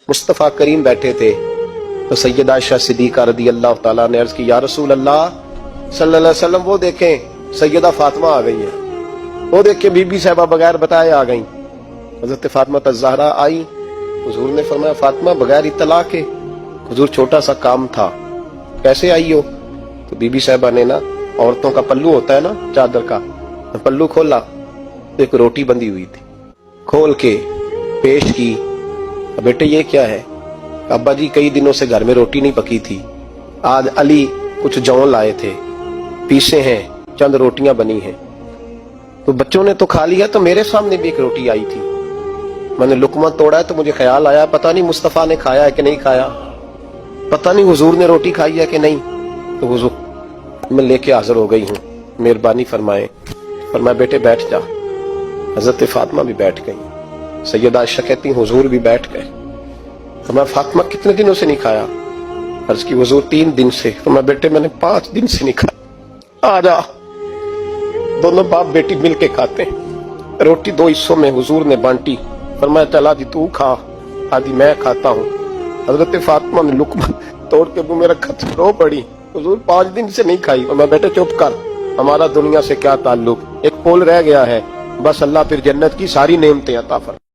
मुस्तफ़ा करीम बैठे थे तो सैयदा आयशा सिद्दीक़ा रज़ी अल्लाह ताला ने अर्ज की, या रसूल अल्लाह सल्लल्लाहु अलैहि वसल्लम, वो देखें सैयदा फातिमा आ गई है, वो देखें बीबी साहिबा बगैर बताए आ गई। हज़रत फातिमा ज़हरा आई, हुजूर ने फरमाया फातिमा बगैर इत्तला के? हुजूर छोटा सा काम था, कैसे आई हो? तो बीबी साहिबा ने ना, औरतों का पल्लू होता है ना चादर का, पल्लू खोला तो एक रोटी बंधी हुई थी, खोल के पेश की। बेटे ये क्या है? अब्बा जी कई दिनों से घर में रोटी नहीं पकी थी, आज अली कुछ जौ लाए थे, पीसे हैं, चंद रोटियां बनी हैं। तो बच्चों ने तो खा लिया, तो मेरे सामने भी एक रोटी आई थी, मैंने लुकमा तोड़ा है तो मुझे ख्याल आया पता नहीं मुस्तफ़ा ने खाया है कि नहीं खाया, पता नहीं हुजूर ने रोटी खाई है कि नहीं। तो हुजूर मैं लेके हाजिर हो गई हूँ, मेहरबानी फरमाए। फरमाया बेटे बैठ जा। हजरत फातिमा भी बैठ गई। सैयदा आयशा कहती हुजूर भी बैठ गए। फरमाया फातिमा कितने दिनों से नहीं खाया? अर्ज की हुजूर 3 दिन से। फरमाया बेटे मैंने 5 दिन से नहीं खाया, आ जा। दोनों बाप बेटी मिल के खाते हैं। रोटी 2 हिस्सों में हुजूर ने बांटी। फरमाया चला जी तू खा, आदि मैं खाता हूँ। हजरत फातिमा ने लुकमा तोड़ के मुंह में रखा तो रो पड़ी, हुजूर 5 दिन से नहीं खाई। और मैं बेटे चुप कर, हमारा दुनिया से क्या ताल्लुक, एक पोल रह गया है, बस अल्लाह फिर जन्नत की सारी नेमतें अता फरमाए।